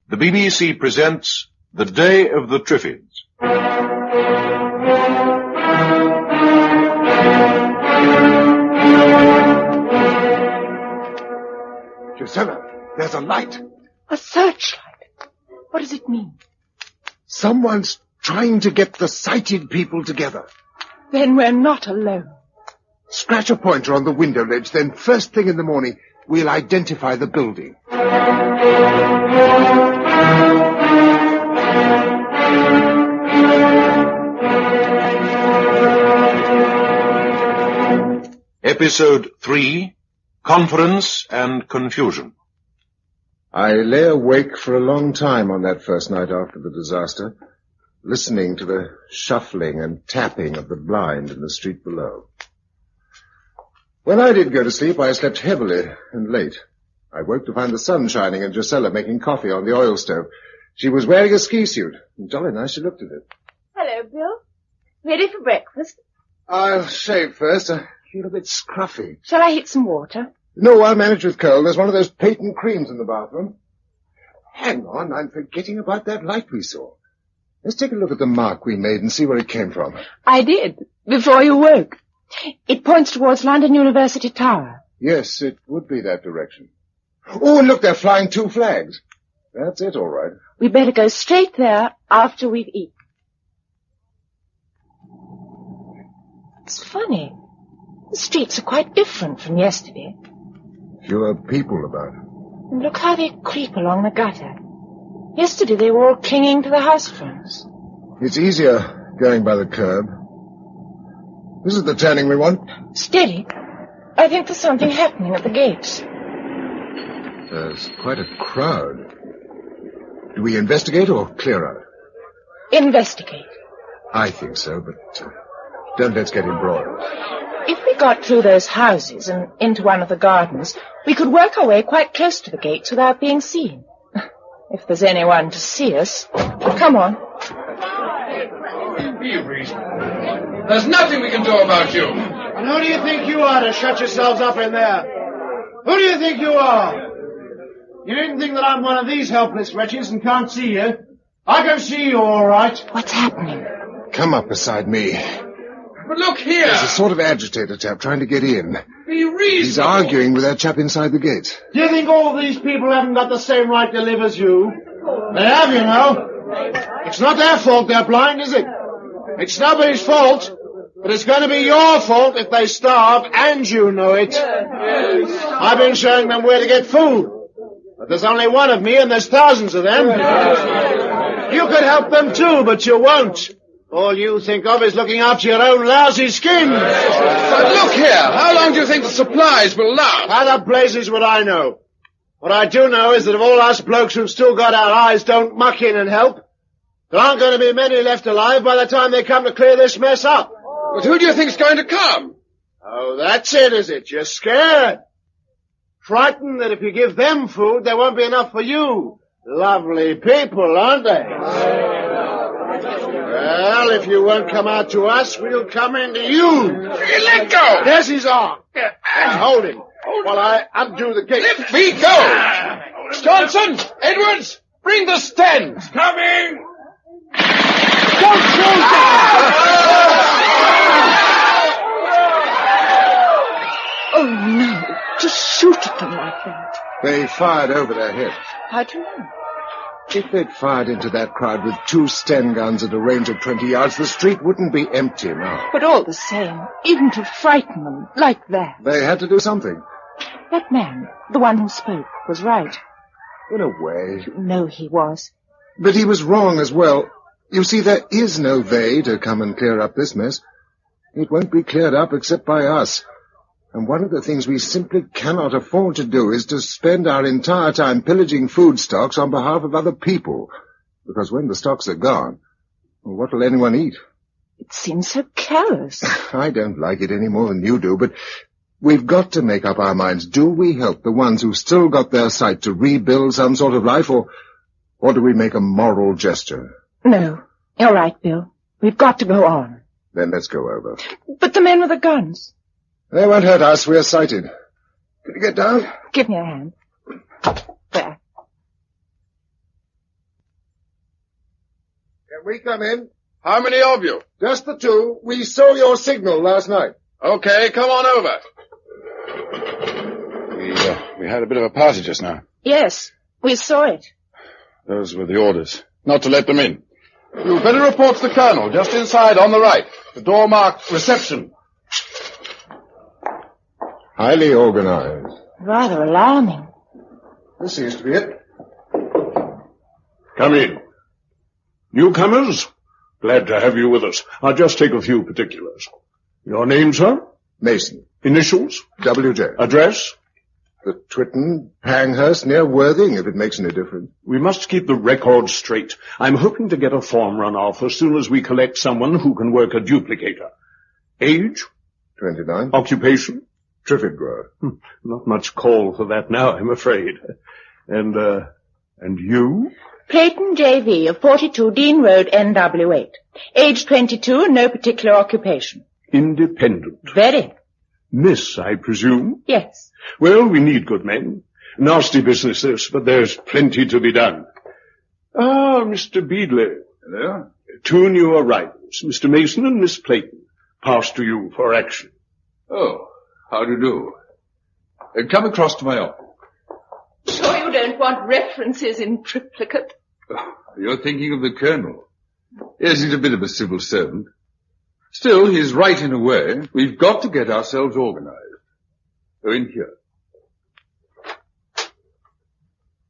the BBC presents The Day of the Triffids. Drusilla, there's a light. A searchlight? What does it mean? Someone's trying to get the sighted people together. Then we're not alone. Scratch a pointer on the window ledge, then first thing in the morning, we'll identify the building. Episode 3, Conference and Confusion. I lay awake for a long time on that first night after the disaster, listening to the shuffling and tapping of the blind in the street below. When I did go to sleep, I slept heavily and late. I woke to find the sun shining and Drusilla making coffee on the oil stove. She was wearing a ski suit, and jolly nice she looked at it. Hello, Bill. Ready for breakfast? I'll shave first. I feel a bit scruffy. Shall I heat some water? No, I'll manage with cold. There's one of those patent creams in the bathroom. Hang on, I'm forgetting about that light we saw. Let's take a look at the mark we made and see where it came from. I did, before you woke. It points towards London University Tower. Yes, it would be that direction. Oh, and look, they're flying 2 flags. That's it, all right. We better go straight there after we've eaten. It's funny. The streets are quite different from yesterday. Fewer people about. And look how they creep along the gutter. Yesterday they were all clinging to the house fronts. It's easier going by the curb. This is the turning we want. Steady. I think there's something happening at the gates. There's quite a crowd. Do we investigate or clear out? Investigate. I think so, but don't let's get embroiled. If we got through those houses and into one of the gardens, we could work our way quite close to the gates without being seen. If there's anyone to see us. Come on. Be reasonable. There's nothing we can do about you. And who do you think you are to shut yourselves up in there? Who do you think you are? You needn't think that I'm one of these helpless wretches and can't see you. I can see you all right. What's happening? Come up beside me. But look here. There's a sort of agitator chap trying to get in. Be reasonable. He's arguing with that chap inside the gates. Do you think all these people haven't got the same right to live as you? They have, you know. It's not their fault they're blind, is it? It's nobody's fault. But it's going to be your fault if they starve, and you know it. I've been showing them where to get food. But there's only one of me, and there's thousands of them. You could help them too, but you won't. All you think of is looking after your own lousy skins. But look here. How long do you think the supplies will last? How the blazes would I know? What I do know is that if all us blokes who've still got our eyes don't muck in and help, there aren't going to be many left alive by the time they come to clear this mess up. But who do you think's going to come? Oh, that's it, is it? You're scared? Frightened that if you give them food, there won't be enough for you. Lovely people, aren't they? Well, if you won't come out to us, we'll come into you. Let go! There's his arm. Hold him while I undo the gate. Let me go! Johnson! Edwards! Bring the stands! Coming! Don't shoot Oh, no. Just shoot at them like that. They fired over their heads. How do you know? If they'd fired into that crowd with 2 Sten guns at a range of 20 yards, the street wouldn't be empty now. But all the same, even to frighten them like that. They had to do something. That man, the one who spoke, was right. In a way. You know he was. But he was wrong as well. You see, there is no they to come and clear up this mess. It won't be cleared up except by us. And one of the things we simply cannot afford to do is to spend our entire time pillaging food stocks on behalf of other people. Because when the stocks are gone, well, what will anyone eat? It seems so callous. I don't like it any more than you do, but we've got to make up our minds. Do we help the ones who've still got their sight to rebuild some sort of life, or do we make a moral gesture? No, you're right, Bill. We've got to go on. Then let's go over. But the men with the guns. They won't hurt us. We're sighted. Can you get down? Give me a hand. There. Can we come in? How many of you? Just the two. We saw your signal last night. Okay, come on over. We had a bit of a party just now. Yes, we saw it. Those were the orders. Not to let them in. You'd better report to the colonel, just inside on the right. The door marked reception. Highly organized. Rather alarming. This seems to be it. Come in. Newcomers, glad to have you with us. I'll just take a few particulars. Your name, sir? Mason. Initials? W.J. Address? The Twitton, Panghurst, near Worthing, if it makes any difference. We must keep the record straight. I'm hoping to get a form run off as soon as we collect someone who can work a duplicator. Age? 29. Occupation? Triffid grower. Not much call for that now, I'm afraid. And you? Clayton J.V. of 42 Dean Road, NW8. Age 22, no particular occupation. Independent. Very. Miss, I presume? Yes. Well, we need good men. Nasty business this, but there's plenty to be done. Ah, Mr. Beadley. Hello? Two new arrivals, Mr. Mason and Miss Clayton. Pass to you for action. Oh, how do you do? Come across to my office. Sure you don't want references in triplicate? Oh, you're thinking of the colonel. Yes, he's a bit of a civil servant. Still, he's right in a way. We've got to get ourselves organized. Go in here.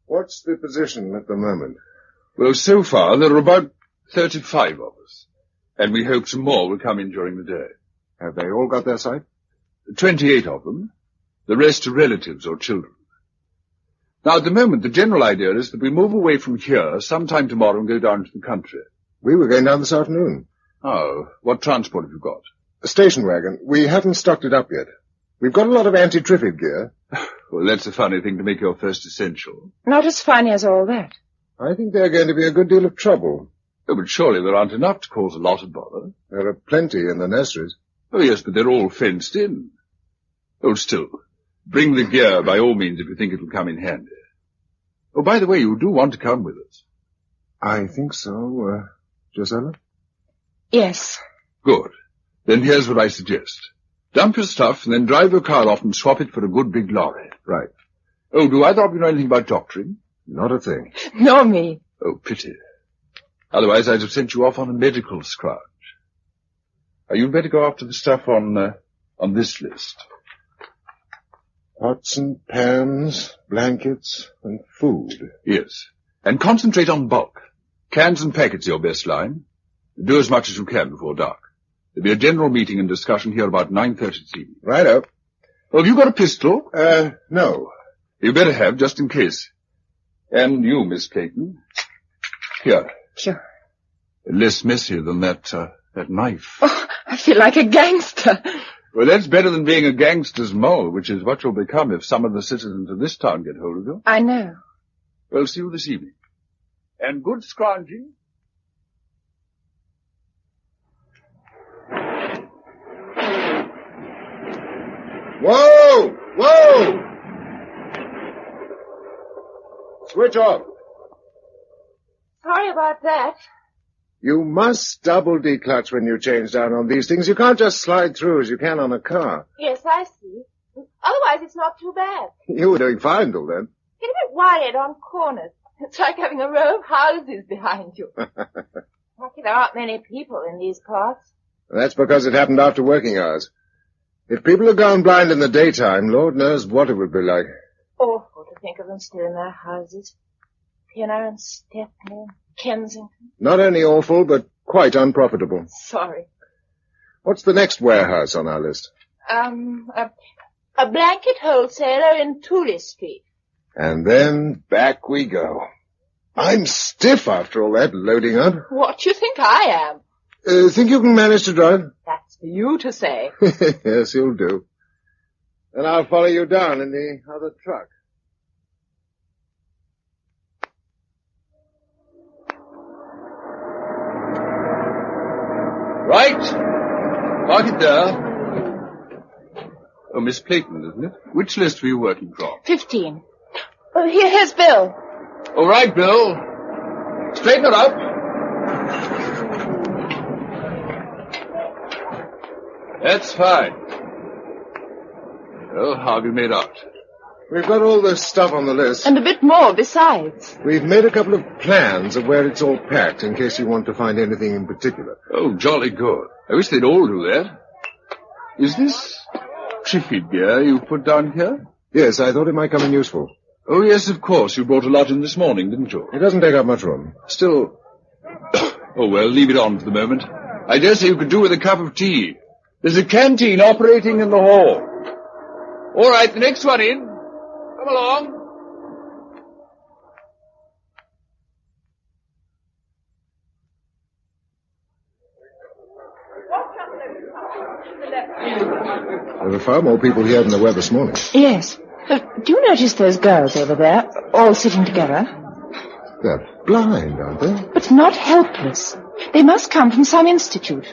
What's the position at the moment? Well, so far, there are about 35 of us. And we hope some more will come in during the day. Have they all got their sight? 28 of them. The rest are relatives or children. Now, at the moment, the general idea is that we move away from here sometime tomorrow and go down to the country. We were going down this afternoon. Oh, what transport have you got? A station wagon. We haven't stocked it up yet. We've got a lot of anti-Triffid gear. Well, that's a funny thing to make your first essential. Not as funny as all that. I think they're going to be a good deal of trouble. Oh, but surely there aren't enough to cause a lot of bother. There are plenty in the nurseries. Oh, yes, but they're all fenced in. Oh, still, bring the gear by all means if you think it'll come in handy. Oh, by the way, you do want to come with us. I think so, Josella? Yes. Good. Then here's what I suggest. Dump your stuff and then drive your car off and swap it for a good big lorry. Right. Oh, do either of you know anything about doctoring? Not a thing. Nor me. Oh, pity. Otherwise I'd have sent you off on a medical scrounge. You'd better go after the stuff on this list. Pots and pans, blankets, and food. Yes. And concentrate on bulk. Cans and packets are your best line. Do as much as you can before dark. There'll be a general meeting and discussion here about 9:30 this evening. Righto. Well, have you got a pistol? No. You better have, just in case. And you, Miss Clayton. Here. Sure. Less messy than that knife. Oh, I feel like a gangster. Well, that's better than being a gangster's mole, which is what you'll become if some of the citizens of this town get hold of you. I know. Well, see you this evening. And good scrounging. Whoa! Whoa! Switch off. Sorry about that. You must double declutch when you change down on these things. You can't just slide through as you can on a car. Yes, I see. Otherwise, it's not too bad. You were doing fine till then. Get a bit worried on corners. It's like having a row of houses behind you. Lucky there aren't many people in these parts. That's because it happened after working hours. If people had gone blind in the daytime, Lord knows what it would be like. Awful to think of them still in their houses. Pinner and Stepney and Kensington. Not only awful, but quite unprofitable. Sorry. What's the next warehouse on our list? A blanket wholesaler in Tooley Street. And then back we go. I'm stiff after all that loading up. What do you think I am? Think you can manage to drive? That's for you to say. Yes, you'll do. Then I'll follow you down in the other truck. Right. Park it there. Oh, Miss Clayton, isn't it? Which list were you working from? 15. Oh, here's Bill. All right, Bill. Straighten her up. That's fine. Well, how have you made out? We've got all the stuff on the list. And a bit more besides. We've made a couple of plans of where it's all packed in case you want to find anything in particular. Oh, jolly good. I wish they'd all do that. Is this Triffid beer you put down here? Yes, I thought it might come in useful. Oh, yes, of course. You brought a lot in this morning, didn't you? It doesn't take up much room. Still... Oh, well, leave it on for the moment. I dare say you could do with a cup of tea. There's a canteen operating in the hall. All right, the next one in. Come along. There were far more people here than there were this morning. Yes. Do you notice those girls over there, all sitting together? They're blind, aren't they? But not helpless. They must come from some institute.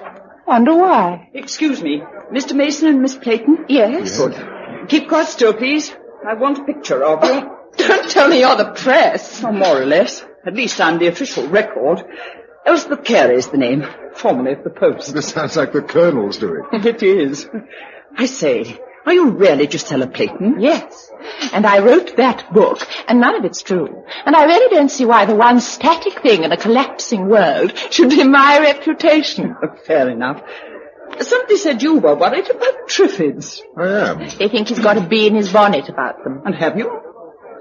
Wonder why. Excuse me, Mr. Mason and Miss Clayton? Yes? Good. Keep quite still, please. I want a picture of you. Don't tell me you're the press. Or more or less. At least I'm the official record. Elspeth Carey's the name, formerly of the Post. This sounds like the Colonel's doing. It is. I say, are you really Gisela Clayton? Yes. And I wrote that book, and none of it's true. And I really don't see why the one static thing in a collapsing world should be my reputation. Fair enough. Somebody said you were worried about Triffids. I am. They think he's got a bee in his bonnet about them. And have you?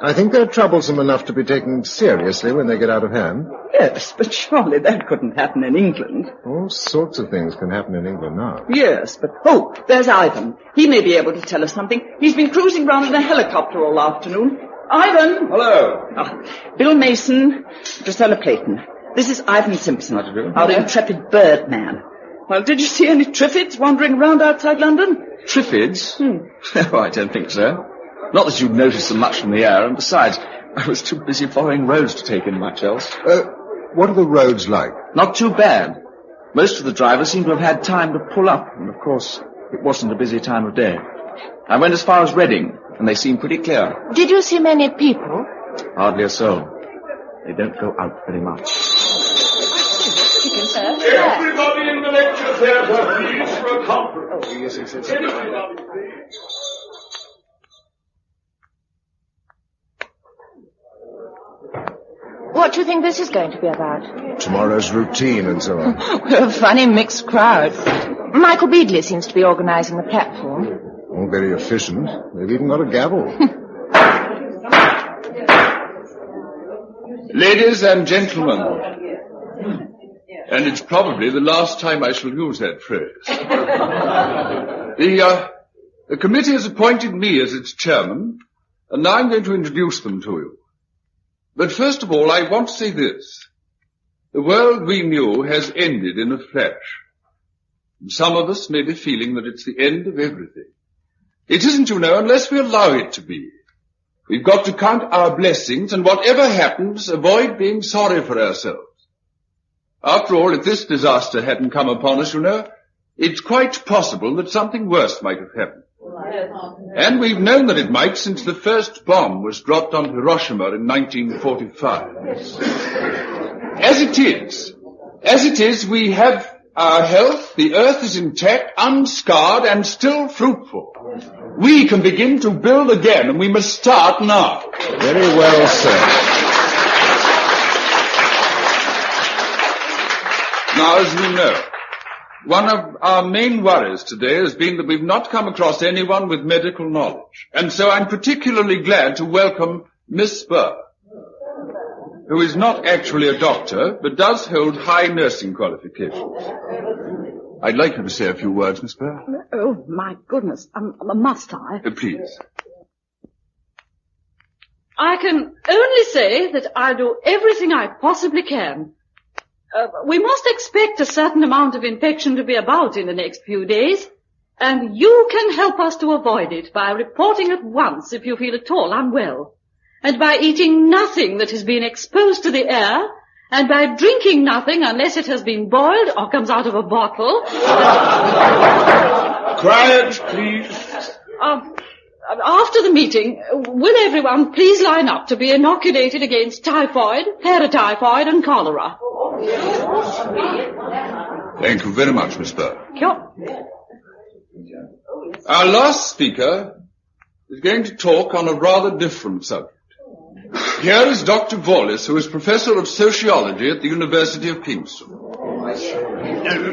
I think they're troublesome enough to be taken seriously when they get out of hand. Yes, but surely that couldn't happen in England. All sorts of things can happen in England now. Yes, but... Oh, there's Ivan. He may be able to tell us something. He's been cruising round in a helicopter all afternoon. Ivan! Hello. Bill Mason, Gisela Clayton. This is Ivan Simpson, our intrepid birdman. Well, did you see any Triffids wandering around outside London? Triffids? Oh, I don't think so. Not that you'd notice them much from the air, and besides, I was too busy following roads to take in much else. What are the roads like? Not too bad. Most of the drivers seem to have had time to pull up, and of course, it wasn't a busy time of day. I went as far as Reading, and they seemed pretty clear. Did you see many people? Hardly a soul. They don't go out very much. Everybody in the lecture theatre, please, for a conference. Oh, yes. Everybody, please. What do you think this is going to be about? Tomorrow's routine and so on. We're a funny mixed crowd. Michael Beadley seems to be organising the platform. All very efficient. They've even got a gavel. Ladies and gentlemen, and it's probably the last time I shall use that phrase. The committee has appointed me as its chairman, and now I'm going to introduce them to you. But first of all, I want to say this. The world we knew has ended in a flash. And some of us may be feeling that it's the end of everything. It isn't, you know, unless we allow it to be. We've got to count our blessings, and whatever happens, avoid being sorry for ourselves. After all, if this disaster hadn't come upon us, you know, it's quite possible that something worse might have happened. And we've known that it might since the first bomb was dropped on Hiroshima in 1945. As it is, we have our health, the earth is intact, unscarred, and still fruitful. We can begin to build again, and we must start now. Very well said. Now, as you know, one of our main worries today has been that we've not come across anyone with medical knowledge. And so I'm particularly glad to welcome Miss Spur, who is not actually a doctor, but does hold high nursing qualifications. I'd like you to say a few words, Miss Spur. Oh, my goodness. Must I? Please. I can only say that I'll do everything I possibly can. We must expect a certain amount of infection to be about in the next few days, and you can help us to avoid it by reporting at once if you feel at all unwell, and by eating nothing that has been exposed to the air, and by drinking nothing unless it has been boiled or comes out of a bottle. Quiet, please. After the meeting, will everyone please line up to be inoculated against typhoid, paratyphoid, and cholera? Thank you very much, Miss Spur. Sure. Our last speaker is going to talk on a rather different subject. Here is Dr. Wallace, who is Professor of Sociology at the University of Kingston.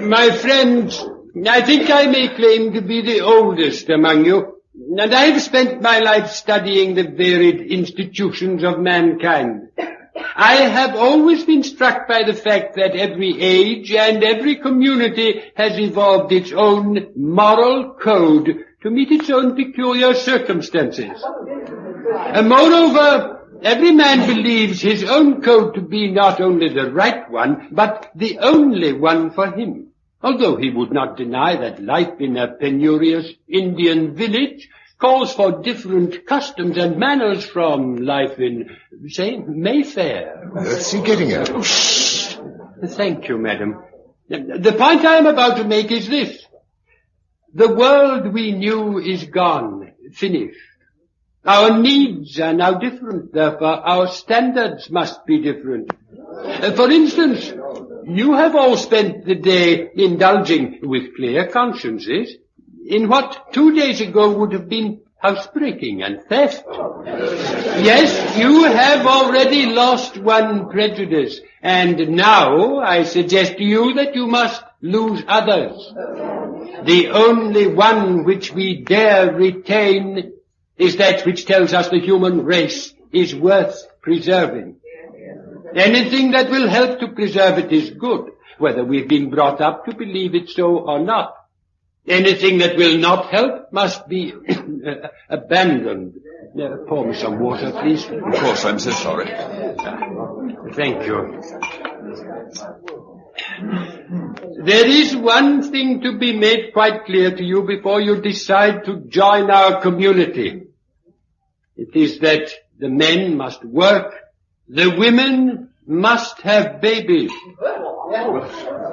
My friends, I think I may claim to be the oldest among you, and I have spent my life studying the varied institutions of mankind. I have always been struck by the fact that every age and every community has evolved its own moral code to meet its own peculiar circumstances. And moreover, every man believes his own code to be not only the right one, but the only one for him. Although he would not deny that life in a penurious Indian village calls for different customs and manners from life in, say, Mayfair. What's he getting at? Oh, shh. Thank you, madam. The point I am about to make is this. The world we knew is gone, finished. Our needs are now different, therefore our standards must be different. For instance, you have all spent the day indulging with clear consciences in what 2 days ago would have been housebreaking and theft. Yes, you have already lost one prejudice, and now I suggest to you that you must lose others. The only one which we dare retain is that which tells us the human race is worth preserving. Anything that will help to preserve it is good, whether we've been brought up to believe it so or not. Anything that will not help must be abandoned. Pour me some water, please. Of course, I'm so sorry. Thank you. There is one thing to be made quite clear to you before you decide to join our community. It is that the men must work, the women must have babies.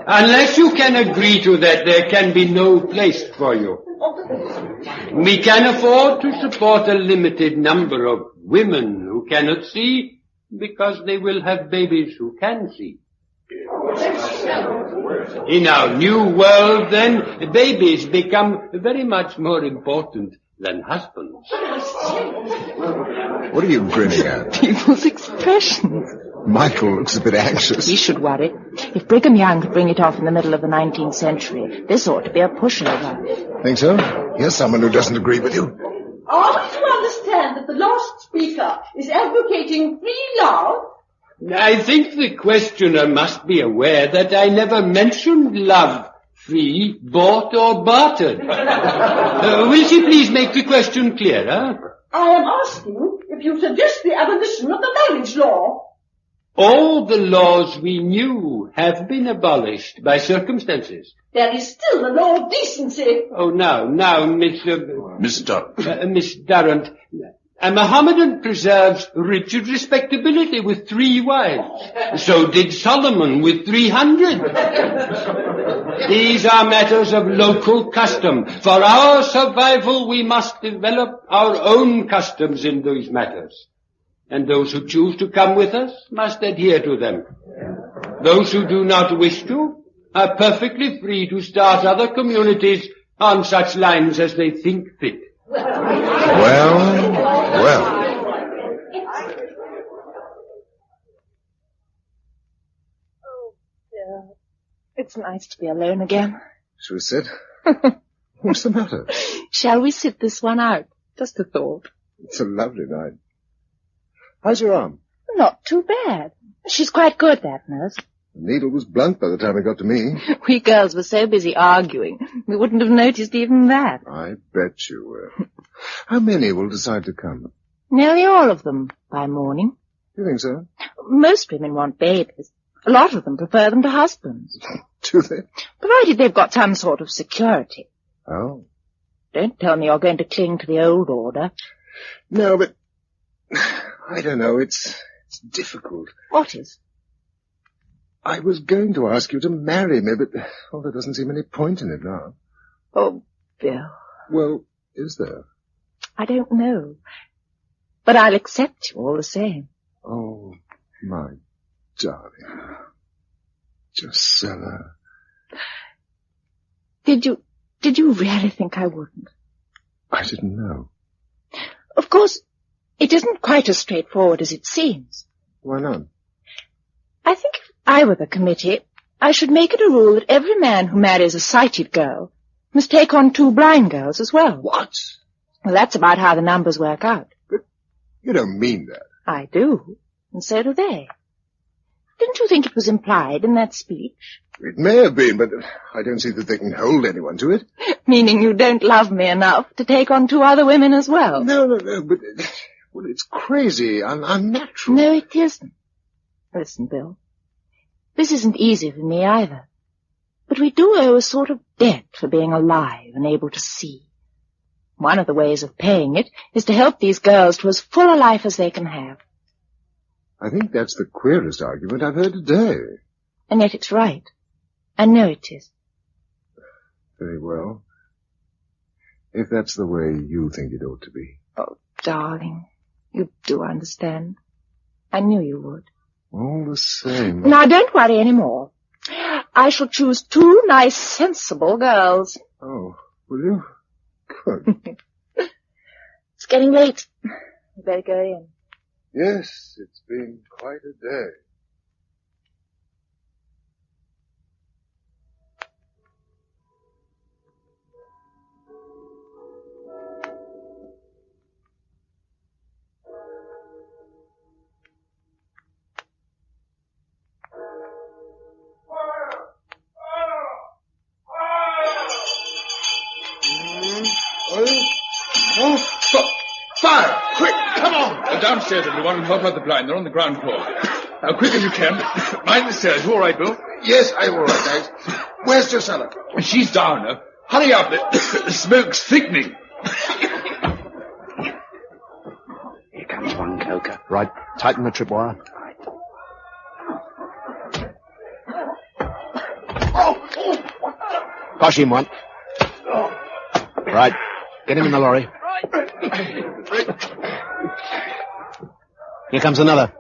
Unless you can agree to that, there can be no place for you. We can afford to support a limited number of women who cannot see because they will have babies who can see. In our new world, then, babies become very much more important than husbands. What are you grinning at? People's expressions. Michael looks a bit anxious. He should worry. If Brigham Young could bring it off in the middle of the 19th century, this ought to be a pushover. Think so? Here's someone who doesn't agree with you. Are we to understand that the last speaker is advocating free love? I think the questioner must be aware that I never mentioned love, free, bought or bartered. Will she please make the question clearer? I am asking if you suggest the abolition of the marriage law. All the laws we knew have been abolished by circumstances. There is still the law of decency. Oh, now, Miss Durrant, a Mohammedan preserves rigid respectability with 3 wives. So did Solomon with 300. These are matters of local custom. For our survival, we must develop our own customs in these matters. And those who choose to come with us must adhere to them. Those who do not wish to are perfectly free to start other communities on such lines as they think fit. Well. Oh, dear. It's nice to be alone again. Shall we sit? What's the matter? Shall we sit this one out? Just a thought. It's a lovely night. How's your arm? Not too bad. She's quite good, that nurse. The needle was blunt by the time it got to me. We girls were so busy arguing, we wouldn't have noticed even that. I bet you were. How many will decide to come? Nearly all of them, by morning. You think so? Most women want babies. A lot of them prefer them to husbands. Do they? Provided they've got some sort of security. Oh. Don't tell me you're going to cling to the old order. No, but I don't know. It's difficult. What is? I was going to ask you to marry me, but there doesn't seem any point in it now. Oh, Bill. Well, is there? I don't know. But I'll accept you all the same. Oh, my darling. Drusilla. Did you really think I wouldn't? I didn't know. Of course, it isn't quite as straightforward as it seems. Why not? I think if I were the committee, I should make it a rule that every man who marries a sighted girl must take on 2 blind girls as well. What? Well, that's about how the numbers work out. But you don't mean that. I do, and so do they. Didn't you think it was implied in that speech? It may have been, but I don't see that they can hold anyone to it. Meaning you don't love me enough to take on 2 other women as well? No, but... Well, it's crazy, unnatural. No, it isn't. Listen, Bill. This isn't easy for me either. But we do owe a sort of debt for being alive and able to see. One of the ways of paying it is to help these girls to as full a life as they can have. I think that's the queerest argument I've heard today. And yet it's right. I know it is. Very well. If that's the way you think it ought to be. Oh, darling, you do understand. I knew you would. All the same. Now, don't worry any more. I shall choose 2 nice, sensible girls. Oh, will you? Good. It's getting late. We better go in. Yes, it's been quite a day. Fire! Quick! Come on! Downstairs, everyone, and help out the blind. They're on the ground floor. Now, quick as you can. Mind the stairs. You all right, Bill? Yes, I'm all right, thanks. Where's Drusilla? She's down. Hurry up. The smoke's thickening. Here comes one, Coker. Right. Tighten the tripwire. Push him one. Right. Get him in the lorry. Here comes another.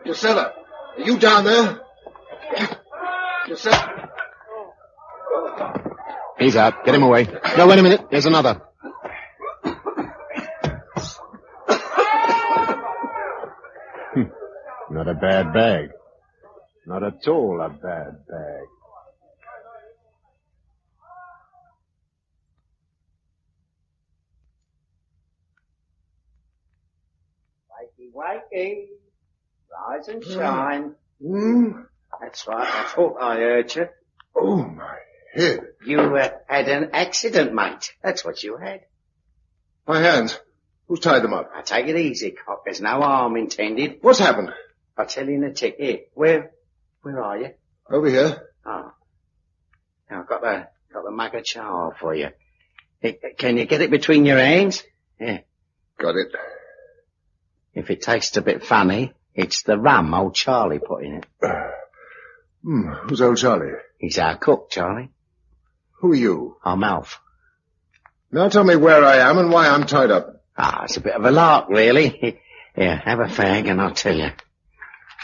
Drusilla, are you down there? Drusilla. He's out. Get him away. No, wait a minute. There's another. Not a bad bag. Not at all a bad bag. Wakey, rise and shine. Mm. That's right, I thought I heard you. Oh, my head. You had an accident, mate. That's what you had. My hands. Who's tied them up? Now take it easy, Cock. There's no harm intended. What's happened? I'll tell you in a tick. Here, where are you? Over here. Oh. Now I've got the mug of char for you. Can you get it between your hands? Yeah. Got it. If it tastes a bit funny, it's the rum old Charlie put in it. Who's old Charlie? He's our cook, Charlie. Who are you? I'm Alf. Now tell me where I am and why I'm tied up. It's a bit of a lark, really. Here, have a fag and I'll tell you.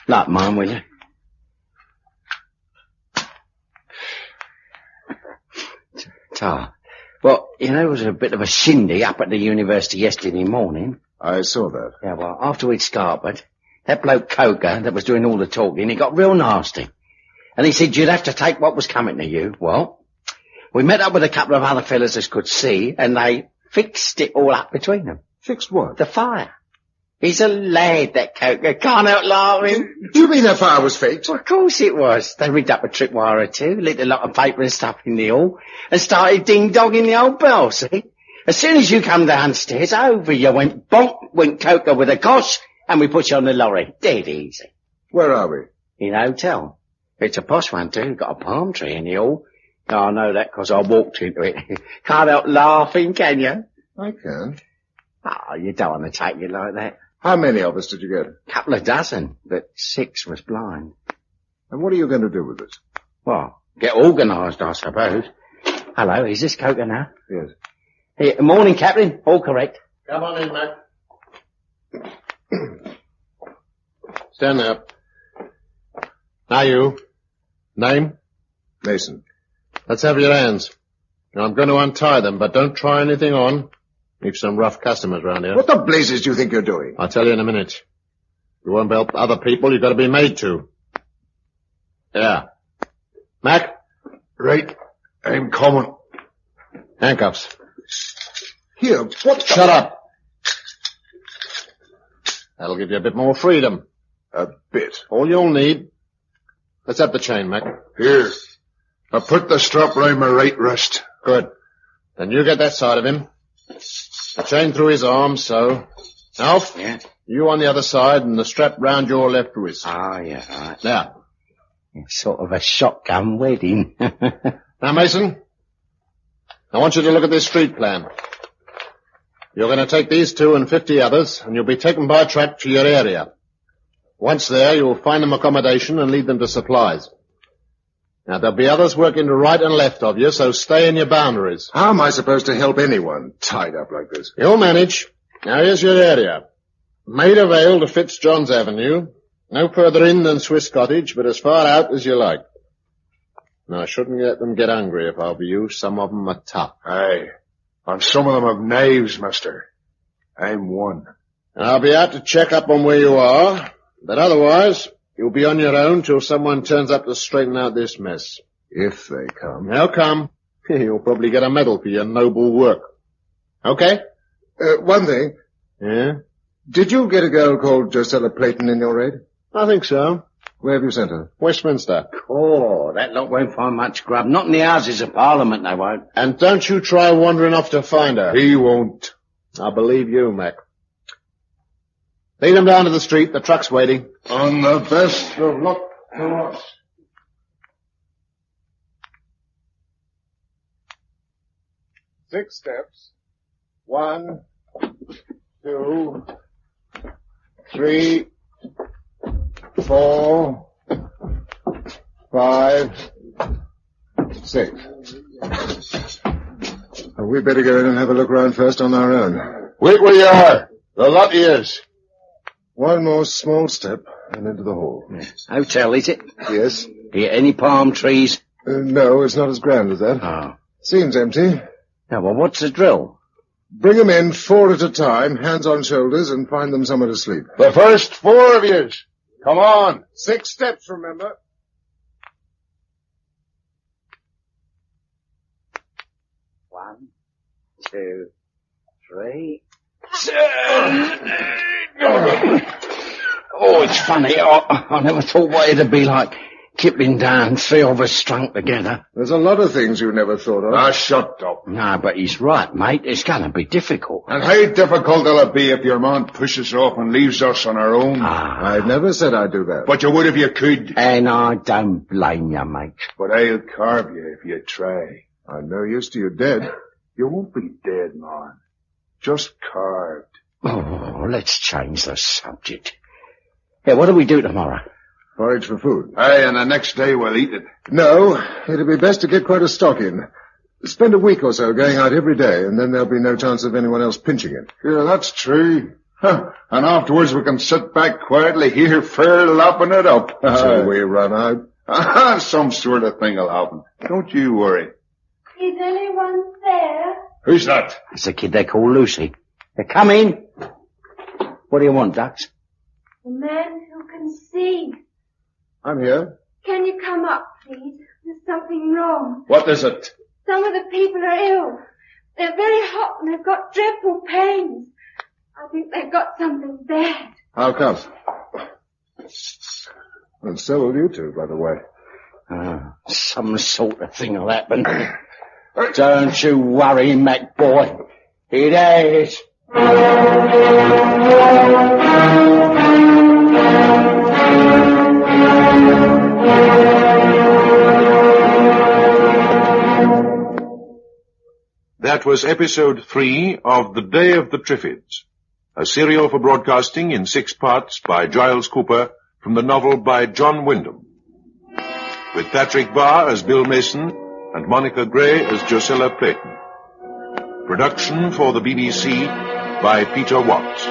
Light mine, will you? Tar. Well, there was a bit of a shindy up at the university yesterday morning. I saw that. Yeah, well, after we'd scarpered, that bloke Coker that was doing all the talking, he got real nasty. And he said you'd have to take what was coming to you. Well, we met up with a couple of other fellas as could see, and they fixed it all up between them. Fixed what? The fire. He's a lad, that Coker. Can't help laughing. Do you mean that fire was faked? Well, of course it was. They rigged up a tripwire or 2, lit a lot of paper and stuff in the hall, and started ding-dogging the old bell, see? As soon as you come downstairs, over you went bonk, went Coker with a cosh, and we put you on the lorry. Dead easy. Where are we? In a hotel. It's a posh one, too. Got a palm tree in the hall. Oh, I know that 'cause I walked into it. Can't help laughing, can you? I can. Oh, you don't want to take it like that. How many of us did you get? Couple of dozen, but 6 was blind. And what are you going to do with it? Well, get organised, I suppose. Hello, is this Coker now? Yes. Hey, morning, Captain. All correct. Come on in, mate. Stand there. Now you. Name? Mason. Let's have your hands. I'm going to untie them, but don't try anything on. We've some rough customers round here. What the blazes do you think you're doing? I'll tell you in a minute. You won't help other people, you've got to be made to. Yeah. Mac? Right. I'm coming. Handcuffs. Here, what? Shut up. That'll give you a bit more freedom. A bit. All you'll need. Let's have the chain, Mac. Here. I put the strap round my right wrist. Good. Then you get that side of him. The chain through his arm, so. Alf? Yeah? You on the other side and the strap round your left wrist. Oh, yeah, right. Now. Sort of a shotgun wedding. Now, Mason. I want you to look at this street plan. You're going to take these 2 and 50 others, and you'll be taken by track to your area. Once there, you'll find them accommodation and lead them to supplies. Now, there'll be others working to right and left of you, so stay in your boundaries. How am I supposed to help anyone tied up like this? You'll manage. Now, here's your area. Maida Vale to Fitzjohn's Avenue. No further in than Swiss Cottage, but as far out as you like. Now, I shouldn't let them get hungry if I were you. Some of them are tough. Aye. And some of them have knives, mister. I'm one. And I'll be out to check up on where you are, but otherwise, you'll be on your own till someone turns up to straighten out this mess. If they come. They'll come. You'll probably get a medal for your noble work. Okay? One thing. Yeah? Did you get a girl called Josella Playton in your raid? I think so. Where have you sent her? Westminster. Oh, that lot won't find much grub. Not in the Houses of Parliament, they won't. And don't you try wandering off to find her. He won't. I believe you, Mac. Lead them down to the street. The truck's waiting. On the best of luck to us. Six steps. 1, 2, 3, 4, 5, 6. We better go in and have a look round first on our own. Wait where you are. The lot is. One more small step and into the hall. Hotel, is it? Yes. Here, any palm trees? No, it's not as grand as that. Oh. Seems empty. Now, well, what's the drill? Bring them in 4 at a time, hands on shoulders, and find them somewhere to sleep. The first 4 of yous. Come on. 6 steps, remember. One, 2, 3. Oh, it's funny. I never thought what it'd be like. Kipling down, 3 of us strung together. There's a lot of things you never thought of. Ah, shut up. No, but he's right, mate. It's gonna be difficult. And how difficult will it be if your man pushes off and leaves us on our own? I never said I'd do that. But you would if you could. And I don't blame you, mate. But I'll carve you if you try. I'm no use to you dead. You won't be dead, man. Just carved. Oh, let's change the subject. Yeah, what do we do tomorrow? Forage for food. Aye, and the next day we'll eat it. No, it'd be best to get quite a stock in. Spend a week or so going out every day, and then there'll be no chance of anyone else pinching it. Yeah, that's true. Huh. And afterwards we can sit back quietly here, fair lapping it up. Till we run out. Some sort of thing will happen. Don't you worry. Is anyone there? Who's that? It's a kid they call Lucy. Come in. What do you want, Ducks? The man who can see. I'm here. Can you come up, please? There's something wrong. What is it? Some of the people are ill. They're very hot and they've got dreadful pains. I think they've got something bad. How come? And so will you two, by the way. Some sort of thing will happen. Don't you worry, Mac boy. It is. That was episode 3 of The Day of the Triffids, a serial for broadcasting in 6 parts by Giles Cooper from the novel by John Wyndham, with Patrick Barr as Bill Mason and Monica Gray as Josella Playton. Production for the BBC by Peter Watts.